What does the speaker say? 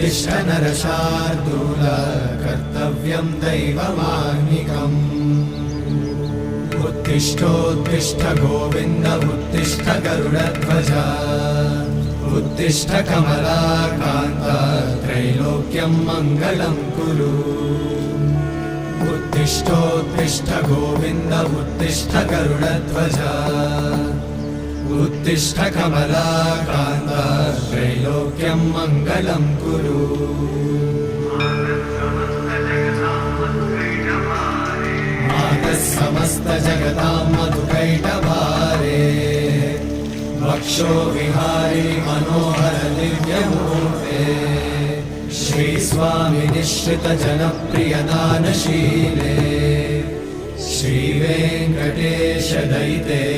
उत्तिष्ठ नरशार्दूल कर्तव्यं दैवमाह्निकम् उत्तिष्ठोत्तिष्ठ गोविन्द उत्तिष्ठ गरुडध्वज उत्तिष्ठ कमलाकान्त त्रैलोक्यं मङ्गलं कुरु उत्तिष्ठोत्तिष्ठ गोविन्द उत्तिष्ठ गरुडध्वज उत्तिष्ठ कमलाकान्त त्रैलोक्यं मङ्गलं कुरु मातः समस्त जगतां मधुकैटभारे वक्षो विहारी मनोहर दिव्यमूर्ते श्रीस्वामि निश्रित जनप्रिय दानशीले श्रीवेङ्कटेश दयिते